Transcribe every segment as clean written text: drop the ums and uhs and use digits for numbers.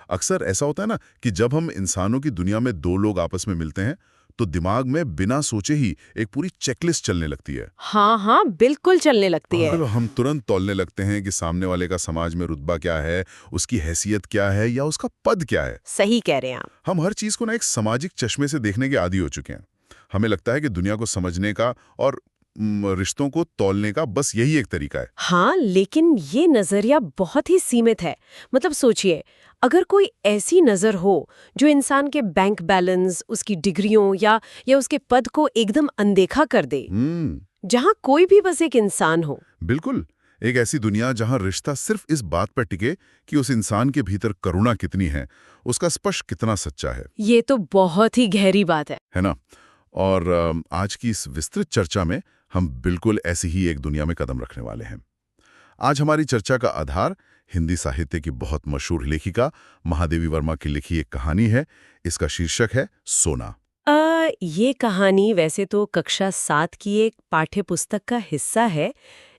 अक्सर ऐसा होता है ना कि जब हम इंसानों की दुनिया में दो लोग आपस में मिलते हैं तो दिमाग में बिना सोचे ही एक पूरी चेकलिस्ट चलने लगती है। हाँ हाँ, बिल्कुल चलने लगती है। और हम तुरंत तौलने लगते हैं कि सामने वाले का समाज में रुतबा क्या है, उसकी हैसियत क्या है या उसका पद क्या है। सही कह रहे हैं आप। हम हर चीज को ना एक सामाजिक चश्मे से देखने के आदी हो चुके हैं। हमें लगता है कि दुनिया को समझने का और रिश्तों को तौलने का बस यही एक तरीका है। हाँ, लेकिन ये नजरिया बहुत ही सीमित है। मतलब सोचिए, अगर कोई ऐसी नजर हो जो इंसान के बैंक बैलेंस, उसकी डिग्रियों या उसके पद को एकदम अनदेखा कर दे, जहाँ कोई भी बस एक इंसान हो। बिल्कुल। एक ऐसी दुनिया जहां रिश्ता सिर्फ इस बात पर टिके कि उस इंसान के भीतर करुणा कितनी है, उसका स्पर्श कितना सच्चा है। ये तो बहुत ही गहरी बात है ना? और आज की इस विस्तृत चर्चा में हम बिल्कुल ऐसी ही एक दुनिया में कदम रखने वाले हैं। आज हमारी चर्चा का आधार हिंदी साहित्य की बहुत मशहूर लेखिका महादेवी वर्मा की लिखी एक कहानी है। इसका शीर्षक है सोना। ये कहानी वैसे तो कक्षा 7 की एक पाठ्य पुस्तक का हिस्सा है,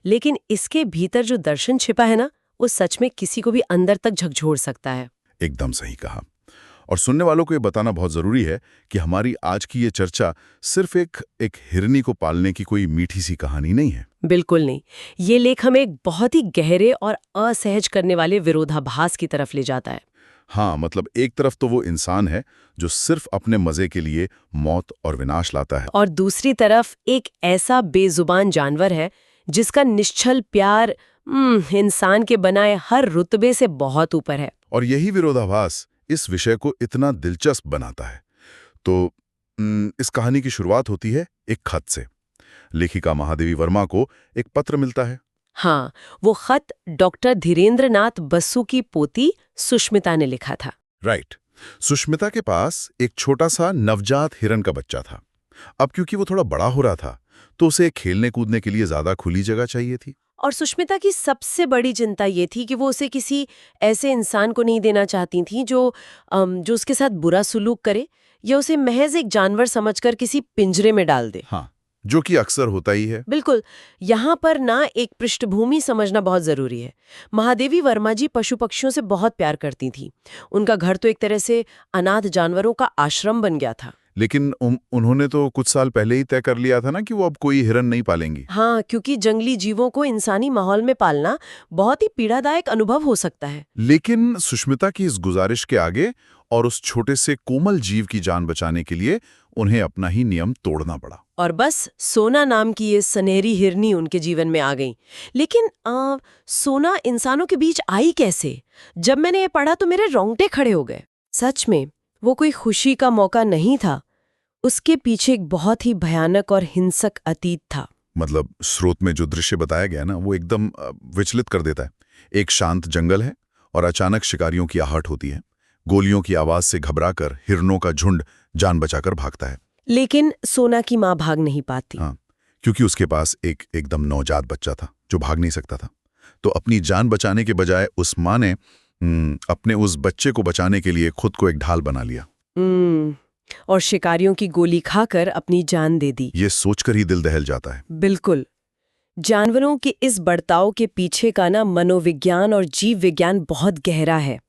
लेकिन इसके भीतर जो दर्शन छिपा है ना, वो सच में किसी को भी अंदर तक झकझोर सकता है। एकदम सही कहा। और सुनने वालों को ये बताना बहुत जरूरी है कि हमारी आज की ये चर्चा सिर्फ एक हिरनी को पालने की कोई मीठी सी कहानी नहीं है। बिल्कुल नहीं। ये लेख हमें एक बहुत ही गहरे और असहज करने वाले विरोधाभास की तरफ ले जाता है। हाँ, मतलब एक तरफ तो वो इंसान है जो सिर्फ अपने मजे के लिए मौत और विनाश लाता है, और दूसरी तरफ एक ऐसा बेजुबान जानवर है जिसका निश्चल प्यार इंसान के बनाए हर रुतबे से बहुत ऊपर है। और यही विरोधाभास इस विषय को इतना दिलचस्प बनाता है। तो इस कहानी की शुरुआत होती है एक खत से। लेखिका महादेवी वर्मा को एक पत्र मिलता है। हाँ, वो खत डॉक्टर धीरेंद्रनाथ बसु की पोती सुष्मिता ने लिखा था। राइट। सुष्मिता के पास एक छोटा सा नवजात हिरन का बच्चा था। अब क्योंकि वो थोड़ा बड़ा हो रहा था तो उसे खेलने कूदने के लिए ज्यादा खुली जगह चाहिए थी। और सुष्मिता की सबसे बड़ी चिंता ये थी कि वो उसे किसी ऐसे इंसान को नहीं देना चाहती थी जो उसके साथ बुरा सुलूक करे या उसे महज एक जानवर समझकर किसी पिंजरे में डाल दे। हाँ, जो कि अक्सर होता ही है। बिल्कुल। यहाँ पर ना एक पृष्ठभूमि समझना बहुत जरूरी है। महादेवी वर्मा जी पशु पक्षियों से बहुत प्यार करती थी। उनका घर तो एक तरह से अनाथ जानवरों का आश्रम बन गया था। लेकिन उन्होंने तो कुछ साल पहले ही तय कर लिया था ना कि वो अब कोई हिरन नहीं पालेंगी। हाँ, क्योंकि जंगली जीवों को इंसानी माहौल में पालना बहुत ही पीड़ादायक अनुभव हो सकता है। लेकिन सुष्मिता की इस गुजारिश के आगे और उस छोटे से कोमल जीव की जान बचाने के लिए उन्हें अपना ही नियम तोड़ना पड़ा। और बस सोना नाम की ये सुनहरी हिरनी उनके जीवन में आ गई। लेकिन सोना इंसानों के बीच आई कैसे? जब मैंने ये पढ़ा तो मेरे रोंगटे खड़े हो गए। सच में वो कोई खुशी का मौका नहीं था। उसके पीछे एक बहुत ही भयानक और हिंसक अतीत था। मतलब स्रोत में जो दृश्य बताया गया ना, वो एकदम विचलित कर देता है। एक शांत जंगल है और अचानक शिकारियों की आहट होती है। गोलियों की आवाज से घबराकर हिरनों का झुंड जान बचाकर भागता है। लेकिन सोना की मां भाग नहीं पाती। हाँ, क्योंकि उसके पास एकदम नवजात बच्चा था जो भाग नहीं सकता था। तो अपनी जान बचाने के बजाय उस मां ने अपने उस बच्चे को बचाने के लिए खुद को एक ढाल बना लिया। और शिकारियों की गोली खाकर अपनी जान दे दी। ये सोचकर ही दिल दहल जाता है। बिल्कुल। जानवरों के इस बर्ताव के पीछे का ना मनोविज्ञान और जीव विज्ञान बहुत गहरा है।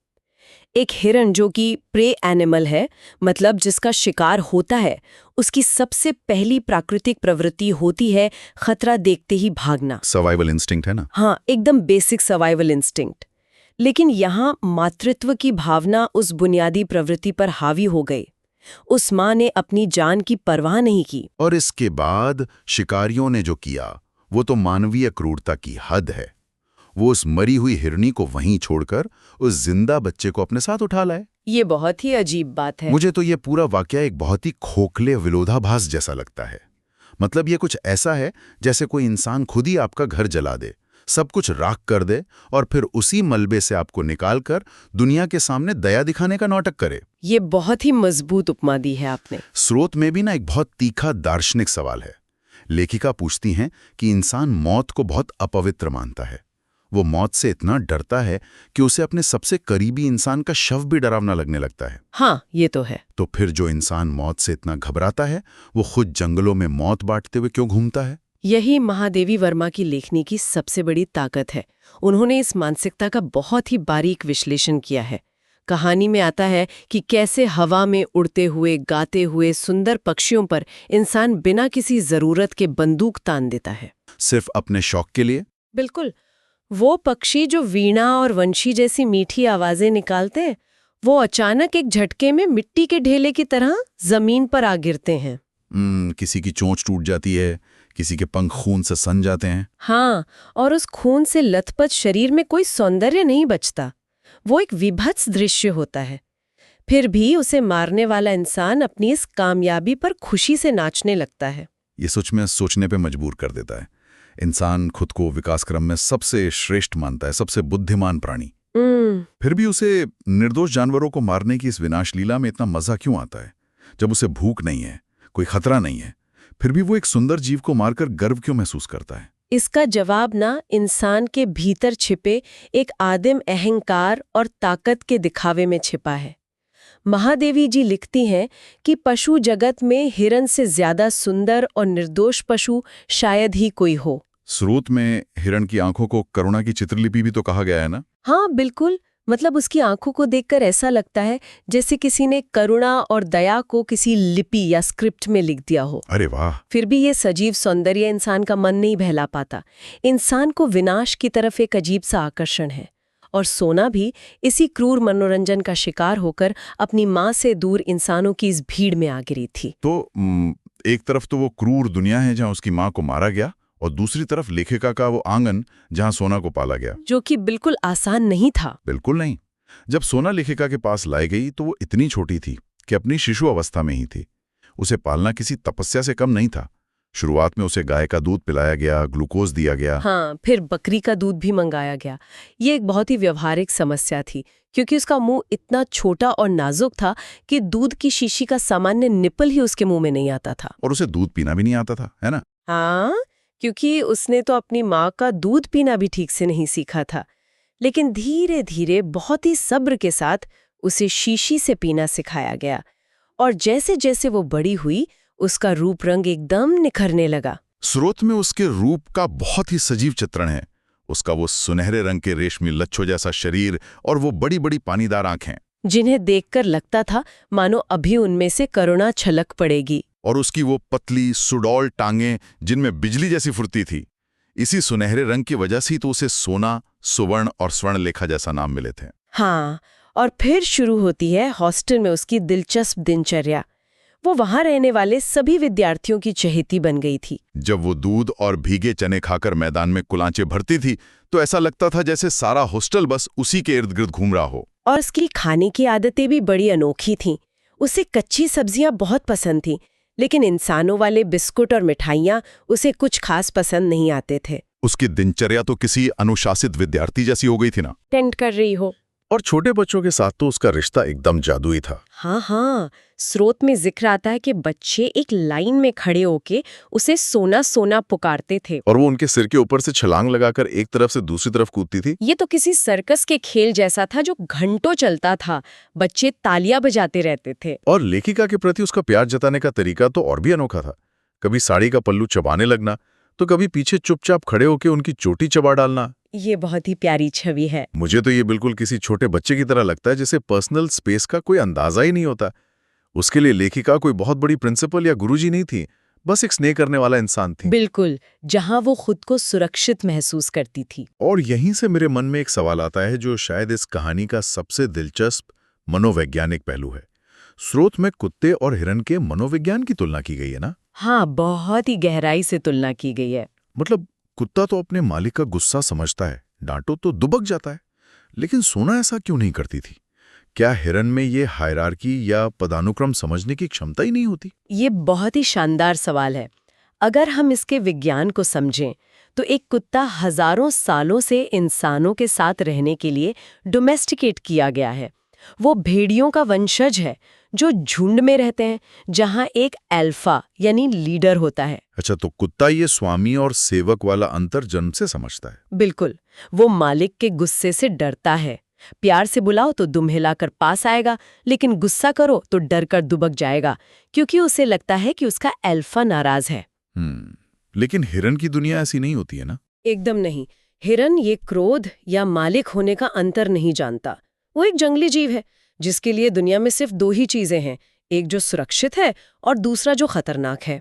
एक हिरन जो कि प्रे एनिमल है, मतलब जिसका शिकार होता है, उसकी सबसे पहली प्राकृतिक प्रवृत्ति होती है खतरा देखते ही भागना। सर्वाइवल इंस्टिंक्ट है ना? हाँ, एकदम बेसिक सर्वाइवल इंस्टिंक्ट। लेकिन यहाँ मातृत्व की भावना उस बुनियादी प्रवृत्ति पर हावी हो गई। उस माँ ने अपनी जान की परवाह नहीं की। और इसके बाद शिकारियों ने जो किया वो तो मानवीय क्रूरता की हद है। वो उस मरी हुई हिरनी को वहीं छोड़कर उस जिंदा बच्चे को अपने साथ उठा लाए। ये बहुत ही अजीब बात है। मुझे तो ये पूरा वाकया एक बहुत ही खोखले विरोधाभास जैसा लगता है। मतलब ये कुछ ऐसा है जैसे कोई इंसान खुद ही आपका घर जला दे, सब कुछ राख कर दे और फिर उसी मलबे से आपको निकालकर दुनिया के सामने दया दिखाने का नाटक करे। ये बहुत ही मजबूत उपमा दी है आपने। स्रोत में भी ना एक बहुत तीखा दार्शनिक सवाल है। लेखिका पूछती हैं कि इंसान मौत को बहुत अपवित्र मानता है। वो मौत से इतना डरता है कि उसे अपने सबसे करीबी इंसान का शव भी डरावना लगने लगता है। हाँ, ये तो है। तो फिर जो इंसान मौत से इतना घबराता है, वो खुद जंगलों में मौत बांटते हुए क्यों घूमता है? यही महादेवी वर्मा की लेखनी की सबसे बड़ी ताकत है। उन्होंने इस मानसिकता का बहुत ही बारीक विश्लेषण किया है। कहानी में आता है कि कैसे हवा में उड़ते हुए गाते हुए सुंदर पक्षियों पर इंसान बिना किसी जरूरत के बंदूक तान देता है, सिर्फ अपने शौक के लिए। बिल्कुल। वो पक्षी जो वीणा और वंशी जैसी मीठी आवाजें निकालते हैं, वो अचानक एक झटके में मिट्टी के ढेले की तरह जमीन पर आ गिरते हैं। किसी की चोंच टूट जाती है, किसी के पंख खून से सन जाते हैं। हाँ, और उस खून से लथपथ शरीर में कोई सौंदर्य नहीं बचता। वो एक विभत्स दृश्य होता है। फिर भी उसे मारने वाला इंसान अपनी इस कामयाबी पर खुशी से नाचने लगता है। ये सच में सोचने पे मजबूर कर देता है। इंसान खुद को विकास क्रम में सबसे श्रेष्ठ मानता है, सबसे बुद्धिमान प्राणी। फिर भी उसे निर्दोष जानवरों को मारने की इस विनाश लीला में इतना मजा क्यों आता है? जब उसे भूख नहीं है, कोई खतरा नहीं है, फिर भी वो एक सुंदर जीव को मारकर गर्व क्यों महसूस करता है? इसका जवाब ना इंसान के भीतर छिपे एक आदिम अहंकार और ताकत के दिखावे में छिपा है। महादेवी जी लिखती हैं कि पशु जगत में हिरन से ज्यादा सुंदर और निर्दोष पशु शायद ही कोई हो। स्रोत में हिरण की आंखों को करुणा की चित्रलिपि भी तो कहा गया है ना? हाँ बिल्कुल, मतलब उसकी आंखों को देखकर ऐसा लगता है जैसे किसी ने करुणा और दया को किसी लिपि या स्क्रिप्ट में लिख दिया हो। अरे वाह! फिर भी ये सजीव सौंदर्य इंसान का मन नहीं बहला पाता। इंसान को विनाश की तरफ एक अजीब सा आकर्षण है। और सोना भी इसी क्रूर मनोरंजन का शिकार होकर अपनी माँ से दूर इंसानों की इस भीड़ में आ गिरी थी। तो एक तरफ तो वो क्रूर दुनिया है जहाँ उसकी माँ को मारा गया, और दूसरी तरफ लेखिका का वो आंगन जहाँ सोना को पाला गया, जो कि बिल्कुल आसान नहीं था। बिल्कुल नहीं। जब सोना लेखिका के पास लाई गई तो वो इतनी छोटी थी कि अपनी शिशु अवस्था में ही थी। उसे पालना किसी तपस्या से कम नहीं था। शुरुआत में उसे गाय का दूध पिलाया गया, ग्लूकोज दिया गया। हाँ, फिर बकरी का दूध भी मंगाया गया। ये एक बहुत ही व्यवहारिक समस्या थी, क्योंकि उसका मुंह इतना छोटा और नाजुक था कि दूध की शीशी का सामान्य निप्पल ही उसके मुंह में नहीं आता था। और उसे दूध पीना भी नहीं आता था, है ना? हाँ, क्योंकि उसने तो अपनी माँ का दूध पीना भी ठीक से नहीं सीखा था। लेकिन धीरे धीरे बहुत ही सब्र के साथ उसे शीशी से पीना सिखाया गया, और जैसे जैसे वो बड़ी हुई उसका रूप रंग एकदम निखरने लगा। स्रोत में उसके रूप का बहुत ही सजीव चित्रण है। उसका वो सुनहरे रंग के रेशमी लच्छों जैसा शरीर और वो बड़ी बड़ी पानीदार आंखें, जिन्हें देखकर लगता था मानो अभी उनमें से करुणा छलक पड़ेगी। और उसकी वो पतली सुडौल टांगें जिनमें बिजली जैसी फुर्ती थी। इसी सुनहरे रंग की वजह से तो उसे सोना, सुवर्ण और स्वर्णलेखा जैसा नाम मिले थे। हाँ, और फिर शुरू होती है हॉस्टल में उसकी दिलचस्प दिनचर्या। वो वहां रहने वाले सभी विद्यार्थियों की चहेती बन गई थी। जब वो दूध और भीगे चने खाकर मैदान में कुलांचे भरती थी तो ऐसा लगता था जैसे सारा हॉस्टल बस उसी के इर्द गिर्द घूम रहा हो। और उसकी खाने की आदतें भी बड़ी अनोखी थीं। उसे कच्ची सब्जियां बहुत पसंद थीं, लेकिन इंसानों वाले बिस्कुट और मिठाइयां उसे कुछ खास पसंद नहीं आते थे। उसकी दिनचर्या तो किसी अनुशासित विद्यार्थी जैसी हो गई थी ना। टेंट कर रही हो। और छोटे बच्चों के साथ तो उसका रिश्ता एकदम जादुई था। हाँ, स्रोत में जिक्र आता है कि बच्चे एक लाइन में खड़े होके उसे सोना सोना पुकारते थे, और वो उनके सिर के ऊपर से छलांग लगाकर एक तरफ से दूसरी तरफ कूदती थी। ये तो किसी सर्कस के खेल जैसा था जो घंटों चलता था। बच्चे तालियां बजाते रहते थे। और लेखिका के प्रति उसका प्यार जताने का तरीका तो और भी अनोखा था। कभी साड़ी का पल्लू चबाने लगना, तो कभी पीछे चुपचाप खड़े होकर उनकी चोटी चबा डालना। ये बहुत ही प्यारी छवि है। मुझे तो ये बिल्कुल किसी छोटे बच्चे की तरह लगता है जिसे पर्सनल स्पेस का कोई अंदाजा ही नहीं होता। उसके लिए लेखिका कोई बहुत बड़ी प्रिंसिपल या गुरुजी नहीं थी, बस एक स्नेह करने वाला इंसान थी। बिल्कुल, जहां वो खुद को सुरक्षित महसूस करती थी। और यहीं से मेरे मन में एक सवाल आता है जो शायद इस कहानी का सबसे दिलचस्प मनोवैज्ञानिक पहलू है। स्रोत में कुत्ते और हिरन के मनोविज्ञान की तुलना की गई है ना? हाँ, बहुत ही गहराई से तुलना की गई है। मतलब कुत्ता तो अपने मालिक का गुस्सा समझता है, डांटो तो दुबक जाता है, लेकिन सोना ऐसा क्यों नहीं करती थी? क्या हिरन में ये हायरार्की या पदानुक्रम समझने की क्षमता ही नहीं होती? ये बहुत ही शानदार सवाल है। अगर हम इसके विज्ञान को समझें तो एक कुत्ता हजारों सालों से इंसानों के साथ रहने के लिए डोमेस्टिकेट किया गया है। वो भेड़ियों का वंशज है जो झुंड में रहते हैं, जहां एक अल्फा यानी लीडर होता है। अच्छा, तो कुत्ता ये स्वामी और सेवक वाला अंतर जन्म से समझता है। बिल्कुल, वो मालिक के गुस्से से डरता है। प्यार से बुलाओ तो दुम हिलाकर पास आएगा, लेकिन गुस्सा करो तो डर कर दुबक जाएगा, क्योंकि उसे लगता है कि उसका अल्फा नाराज है। लेकिन हिरन की दुनिया ऐसी नहीं होती है ना। एकदम नहीं। हिरन ये क्रोध या मालिक होने का अंतर नहीं जानता। वो एक जंगली जीव है जिसके लिए दुनिया में सिर्फ दो ही चीजें हैं, एक जो सुरक्षित है और दूसरा जो खतरनाक है।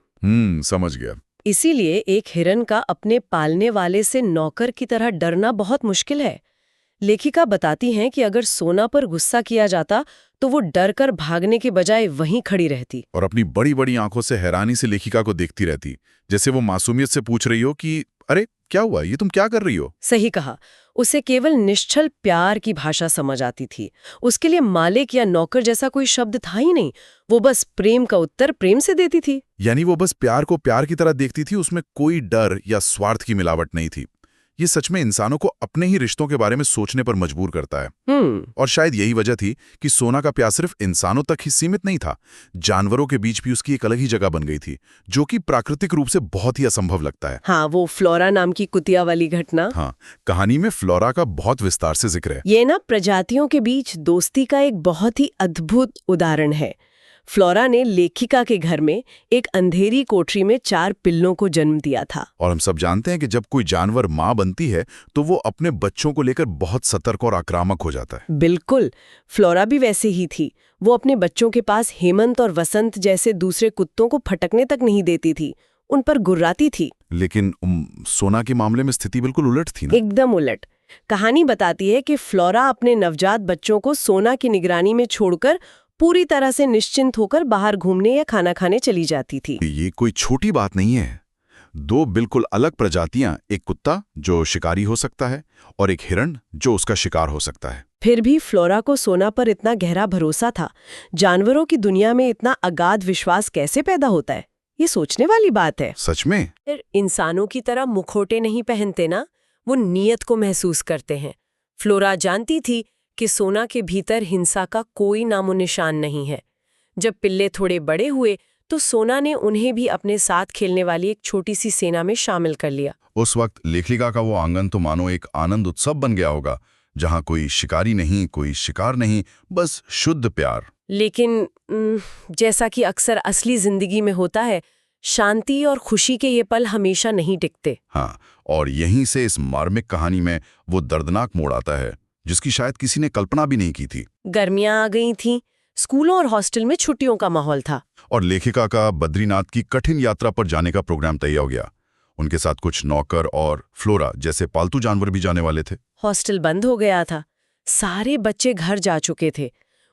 समझ गया। इसीलिए एक हिरन का अपने पालने वाले से नौकर की तरह डरना बहुत मुश्किल है। लेखिका बताती हैं कि अगर सोना पर गुस्सा किया जाता तो वो डर कर भागने के बजाय वहीं खड़ी रहती और अपनी बड़ी बड़ी आंखों से हैरानी से लेखिका को देखती रहती, जैसे वो मासूमियत से पूछ रही हो कि अरे क्या हुआ, ये तुम क्या कर रही हो। सही कहा। उसे केवल निश्चल प्यार की भाषा समझ आती थी। उसके लिए मालिक या नौकर जैसा कोई शब्द था ही नहीं। वो बस प्रेम का उत्तर प्रेम से देती थी। यानी वो बस प्यार को प्यार की तरह देखती थी, उसमें कोई डर या स्वार्थ की मिलावट नहीं थी। ये सच में इंसानों को अपने ही रिश्तों के बारे में सोचने पर मजबूर करता है। और शायद यही वजह थी कि सोना का प्यार सिर्फ इंसानों तक ही सीमित नहीं था, जानवरों के बीच भी उसकी एक अलग ही जगह बन गई थी, जो कि प्राकृतिक रूप से बहुत ही असंभव लगता है। हाँ, वो फ्लोरा नाम की कुतिया वाली घटना। हाँ, कहानी में फ्लोरा का बहुत विस्तार से जिक्र है। ये ना प्रजातियों के बीच दोस्ती का एक बहुत ही अद्भुत उदाहरण है। फ्लोरा ने लेखिका के घर में एक अंधेरी कोठरी में 4 पिल्लों को जन्म दिया था। और हम सब जानते हैं कि जब कोई जानवर मां बनती है तो वो अपने बच्चों को लेकर बहुत सतर्क और आक्रामक हो जाता है। बिल्कुल, फ्लोरा भी वैसे ही थी। वो अपने बच्चों के पास हेमंत और वसंत जैसे दूसरे कुत्तों को फटकने तक नहीं देती थी, उन पर गुर्राती थी। लेकिन सोना के मामले में स्थिति बिल्कुल उलट थी ना। एकदम उलट। कहानी बताती है कि फ्लोरा अपने नवजात बच्चों को सोना की निगरानी में छोड़कर पूरी तरह से निश्चिंत होकर बाहर घूमने या खाना खाने चली जाती थी। ये कोई छोटी बात नहीं है। 2 बिल्कुल अलग प्रजातियां, एक कुत्ता जो शिकारी हो सकता है और एक हिरण जो उसका शिकार हो सकता है। फिर भी फ्लोरा को सोना पर इतना गहरा भरोसा था। जानवरों की दुनिया में इतना अगाध विश्वास कैसे पैदा होता है, ये सोचने वाली बात है। सच में। फिर इंसानों की तरह मुखौटे नहीं पहनते ना, वो नीयत को महसूस करते हैं। फ्लोरा जानती थी कि सोना के भीतर हिंसा का कोई नामो निशान नहीं है। जब पिल्ले थोड़े बड़े हुए तो सोना ने उन्हें भी अपने साथ खेलने वाली एक छोटी सी सेना में शामिल कर लिया। उस वक्त लेखिका का वो आंगन तो मानो एक आनंद उत्सव बन गया होगा, जहां कोई शिकारी नहीं, कोई शिकार नहीं, बस शुद्ध प्यार। लेकिन जैसा कि अक्सर असली जिंदगी में होता है, शांति और खुशी के ये पल हमेशा नहीं टिकते। हाँ, और यहीं से इस मार्मिक कहानी में वो दर्दनाक मोड़ आता है जिसकी शायद किसी ने कल्पना भी नहीं की थी। गर्मियां आ गई थीं, स्कूलों और हॉस्टल में छुट्टियों का माहौल था और लेखिका का बद्रीनाथ की कठिन यात्रा पर जाने का प्रोग्राम तय हो गया। उनके साथ कुछ नौकर और फ्लोरा जैसे पालतू जानवर भी जाने वाले थे। हॉस्टल बंद हो गया था, सारे बच्चे घर जा चुके थे।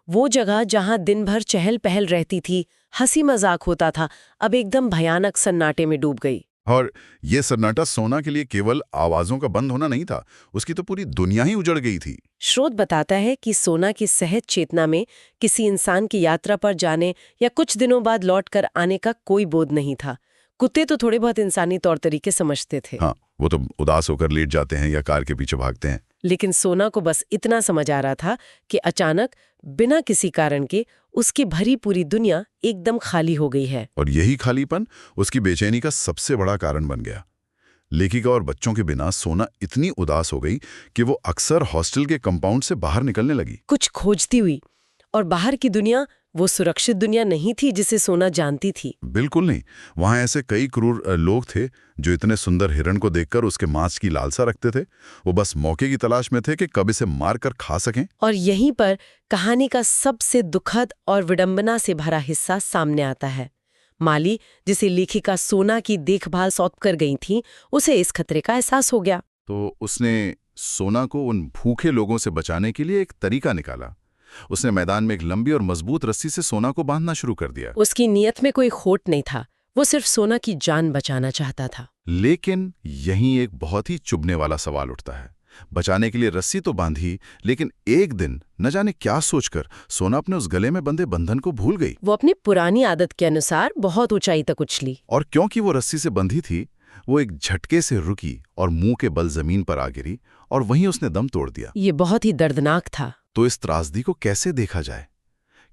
वो जगह जहां दिन भर चहल पहल रहती थी, हंसी मजाक होता था, अब एकदम भयानक सन्नाटे में डूब गई। और ये सन्नाटा सोना के लिए केवल आवाजों का बंद होना नहीं था, उसकी तो पूरी दुनिया ही उजड़ गई थी। स्रोत बताता है कि सोना की सहज चेतना में किसी इंसान की यात्रा पर जाने या कुछ दिनों बाद लौट कर आने का कोई बोध नहीं था। कुत्ते तो थोड़े बहुत इंसानी तौर तरीके समझते थे। हाँ, वो तो उदास होकर लेट जाते हैं या कार के पीछे भागते हैं। लेकिन सोना को बस इतना समझ आ रहा था कि अचानक बिना किसी कारण के उसकी भरी पूरी दुनिया एकदम खाली हो गई है। और यही खालीपन उसकी बेचैनी का सबसे बड़ा कारण बन गया। लेखिका और बच्चों के बिना सोना इतनी उदास हो गई कि वो अक्सर हॉस्टल के कंपाउंड से बाहर निकलने लगी, कुछ खोजती हुई। और बाहर की दुनिया वो सुरक्षित दुनिया नहीं थी जिसे सोना जानती थी। बिल्कुल नहीं। वहां ऐसे कई क्रूर लोग थे जो इतने सुंदर हिरण को देखकर उसके मांस की लालसा रखते थे। वो बस मौके की तलाश में थे कि कब इसे मार कर खा सकें। और यहीं पर कहानी का सबसे दुखद और विडंबना से भरा हिस्सा सामने आता है। माली, जिसे लेखिका सोना की देखभाल सौंप कर गई थी, उसे इस खतरे का एहसास हो गया। तो उसने सोना को उन भूखे लोगों से बचाने के लिए एक तरीका निकाला। उसने मैदान में एक लंबी और मजबूत रस्सी से सोना को बांधना शुरू कर दिया। उसकी नीयत में कोई खोट नहीं था, वो सिर्फ सोना की जान बचाना चाहता था। लेकिन यहीं एक बहुत ही चुभने वाला सवाल उठता है। बचाने के लिए रस्सी तो बांधी, लेकिन एक दिन न जाने क्या सोचकर सोना अपने उस गले में बंधे बंधन को भूल गई। वो अपनी पुरानी आदत के अनुसार बहुत ऊंचाई तक उछली। और क्योंकि वो रस्सी से बंधी थी, वो एक झटके से रुकी और मुंह के बल जमीन पर आ गिरी और वहीं उसने दम तोड़ दिया। ये बहुत ही दर्दनाक था। तो इस त्रासदी को कैसे देखा जाए?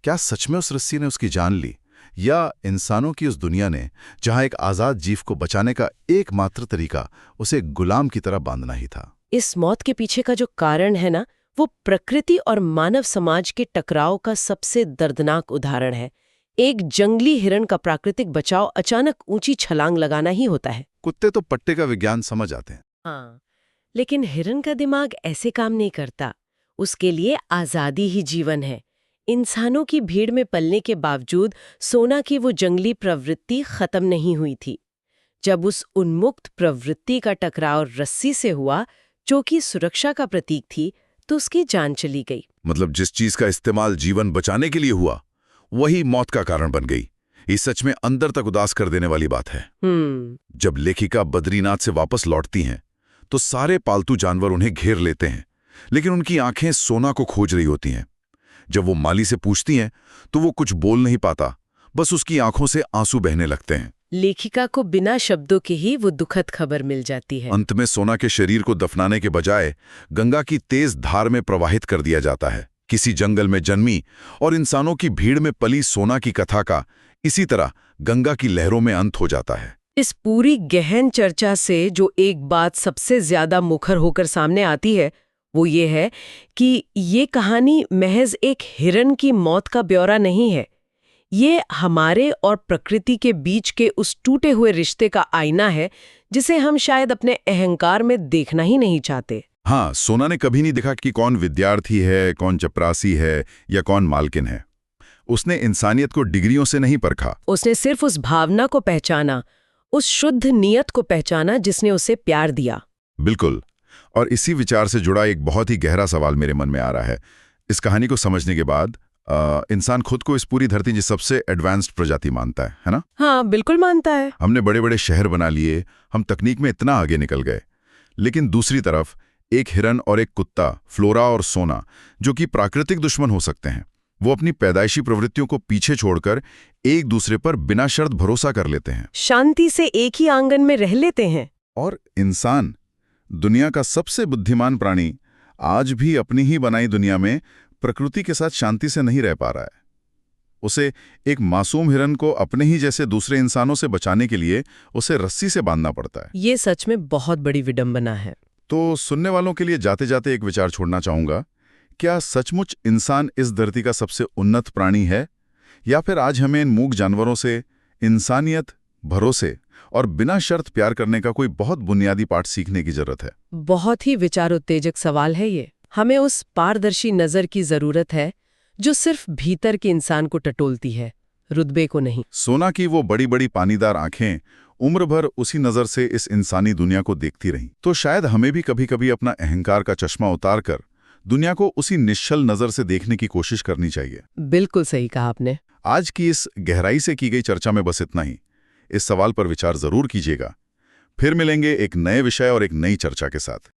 क्या सच में उस रस्सी ने उसकी जान ली, या इंसानों की उस दुनिया ने, जहां एक आजाद जीव को बचाने का एकमात्र तरीका उसे गुलाम की तरह बांधना ही था? इस मौत के पीछे का जो कारण है ना, वो प्रकृति और मानव समाज के टकराव का सबसे दर्दनाक उदाहरण है। एक जंगली हिरण का प्राकृतिक बचाव अचानक ऊंची छलांग लगाना ही होता है। कुत्ते तो पट्टे का विज्ञान समझ आते हैं। हाँ, लेकिन हिरन का दिमाग ऐसे काम नहीं करता। उसके लिए आजादी ही जीवन है। इंसानों की भीड़ में पलने के बावजूद सोना की वो जंगली प्रवृत्ति खत्म नहीं हुई थी। जब उस उन्मुक्त प्रवृत्ति का टकराव रस्सी से हुआ, जो कि सुरक्षा का प्रतीक थी, तो उसकी जान चली गई। मतलब जिस चीज का इस्तेमाल जीवन बचाने के लिए हुआ, वही मौत का कारण बन गई। ये सच में अंदर तक उदास कर देने वाली बात है। जब लेखिका बद्रीनाथ से वापस लौटती हैं, तो सारे पालतू जानवर उन्हें घेर लेते हैं, लेकिन उनकी आंखें सोना को खोज रही होती हैं। जब वो माली से पूछती हैं, तो वो कुछ बोल नहीं पाता, बस उसकी आंखों से आंसू बहने लगते हैं। लेखिका को बिना शब्दों के ही वो दुखद खबर मिल जाती है। अंत में सोना के शरीर को दफनाने के बजाय गंगा की तेज धार में प्रवाहित कर दिया जाता है। किसी जंगल में जन्मी और इंसानों की भीड़ में पली सोना की कथा का इसी तरह गंगा की लहरों में अंत हो जाता है। इस पूरी गहन चर्चा से जो एक बात सबसे ज्यादा मुखर होकर सामने आती है, वो ये है कि ये कहानी महज एक हिरन की मौत का ब्यौरा नहीं है। ये हमारे और प्रकृति के बीच के उस टूटे हुए रिश्ते का आईना है, जिसे हम शायद अपने अहंकार में देखना ही नहीं चाहते। हाँ, सोना ने कभी नहीं देखा कि कौन विद्यार्थी है, कौन चपरासी है या कौन मालकिन है। उसने इंसानियत को डिग्रियों से नहीं परखा। उसने सिर्फ उस भावना को पहचाना, उस शुद्ध नियत को पहचाना जिसने उसे प्यार दिया। बिल्कुल। और इसी विचार से जुड़ा एक बहुत ही गहरा सवाल मेरे मन में आ रहा है। इस कहानी को समझने के बाद इंसान खुद को इस पूरी धरती की सबसे एडवांस्ड प्रजाति मानता है ना? हाँ, बिल्कुल मानता है। हमने बड़े बड़े शहर बना लिए, हम तकनीक में इतना आगे निकल गए, लेकिन दूसरी तरफ एक हिरन और एक कुत्ता, फ्लोरा और सोना, जो कि प्राकृतिक दुश्मन हो सकते हैं, वो अपनी पैदाइशी प्रवृत्तियों को पीछे छोड़कर एक दूसरे पर बिना शर्त भरोसा कर लेते हैं, शांति से एक ही आंगन में रह लेते हैं। और इंसान, दुनिया का सबसे बुद्धिमान प्राणी, आज भी अपनी ही बनाई दुनिया में प्रकृति के साथ शांति से नहीं रह पा रहा है। उसे एक मासूम हिरन को अपने ही जैसे दूसरे इंसानों से बचाने के लिए उसे रस्सी से बांधना पड़ता है। ये सच में बहुत बड़ी विडंबना है। तो सुनने वालों के लिए जाते जाते एक विचार छोड़ना चाहूंगा, क्या सचमुच इंसान इस धरती का सबसे उन्नत प्राणी है, या फिर आज हमें इन मूक जानवरों से इंसानियत, भरोसे और बिना शर्त प्यार करने का कोई बहुत बुनियादी पाठ सीखने की जरूरत है? बहुत ही विचारोत्तेजक सवाल है ये। हमें उस पारदर्शी नजर की जरूरत है जो सिर्फ भीतर के इंसान को टटोलती है, रुतबे को नहीं। सोना की वो बड़ी बड़ी पानीदार आंखें उम्र भर उसी नजर से इस इंसानी दुनिया को देखती रहीं। तो शायद हमें भी कभी कभी अपना अहंकार का चश्मा उतारकर दुनिया को उसी निश्चल नजर से देखने की कोशिश करनी चाहिए। बिल्कुल सही कहा आपने। आज की इस गहराई से की गई चर्चा में बस इतना ही। इस सवाल पर विचार जरूर कीजिएगा। फिर मिलेंगे एक नए विषय और एक नई चर्चा के साथ।